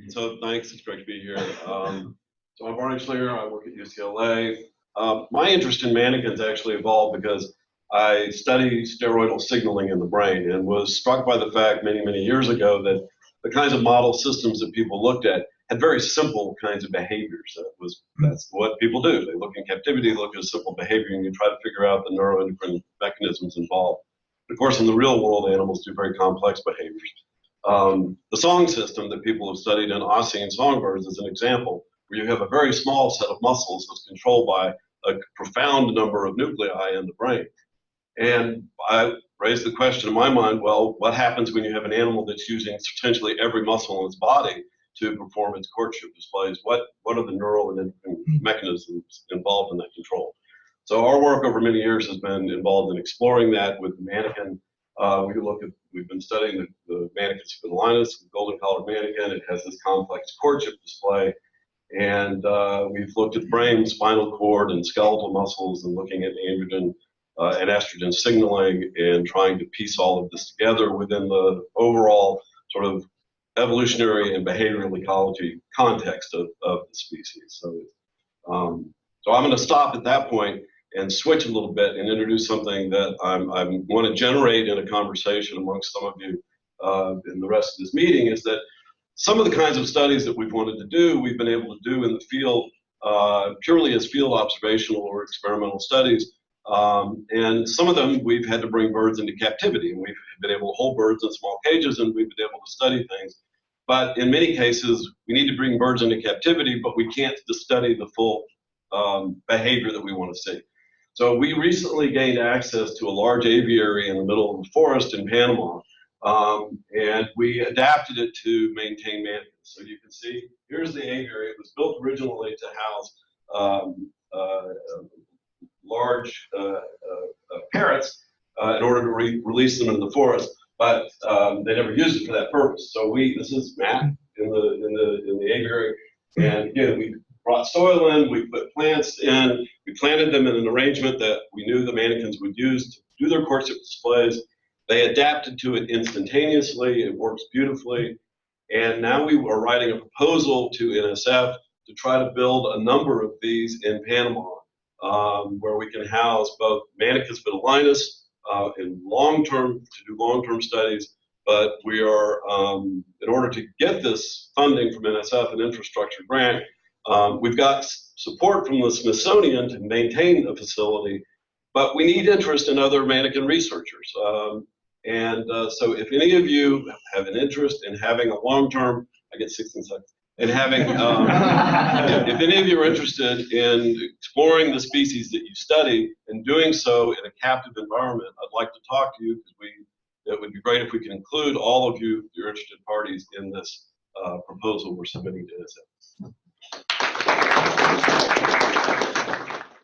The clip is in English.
So thanks, it's great to be here. So I'm Barney Schlinger, I work at UCLA. My interest in mannequins actually evolved because I study steroidal signaling in the brain and was struck by the fact many, many years ago that the kinds of model systems that people looked at had very simple kinds of behaviors. That's what people do. They look in captivity, look at simple behavior, and you try to figure out the neuroendocrine mechanisms involved. But of course, in the real world, animals do very complex behaviors. The song system that people have studied in Ossean songbirds is an example where you have a very small set of muscles that's controlled by a profound number of nuclei in the brain. And I raised the question in my mind, well, what happens when you have an animal that's using potentially every muscle in its body to perform its courtship displays? What are the neural and endocrine mechanisms involved in that control? So our work over many years has been involved in exploring that with the Manakin. We've been studying the Manakin spinalinus, the golden collared manakin. It has this complex courtship display. And we've looked at brain, spinal cord, and skeletal muscles and looking at androgen and estrogen signaling and trying to piece all of this together within the overall sort of evolutionary and behavioral ecology context of the species. So I'm going to stop at that point and switch a little bit and introduce something that I want to generate in a conversation amongst some of you in the rest of this meeting, is that some of the kinds of studies that we've wanted to do, we've been able to do in the field purely as field observational or experimental studies. And some of them we've had to bring birds into captivity, and we've been able to hold birds in small cages and we've been able to study things. But in many cases, we need to bring birds into captivity, but we can't just study the full behavior that we want to see. So we recently gained access to a large aviary in the middle of the forest in Panama, and we adapted it to maintain manakins. So you can see, here's the aviary. It was built originally to house large parrots in order to release them into the forest, but they never used it for that purpose. So this is Matt in the aviary, and again, we brought soil in, we put plants in, we planted them in an arrangement that we knew the mannequins would use to do their courtship displays. They adapted to it instantaneously. It works beautifully. And now we are writing a proposal to NSF to try to build a number of these in Panama, where we can house both Manakin spinalinus in long-term, to do long-term studies. But we are, in order to get this funding from NSF, an infrastructure grant, we've got support from the Smithsonian to maintain a facility, but we need interest in other Manakin researchers. So if any of you have an interest in having a long-term, I get 16 seconds, and having, if any of you are interested in exploring the species that you study and doing so in a captive environment, I'd like to talk to you, because it would be great if we could include all of you, your interested parties, in this proposal we're submitting to NSF.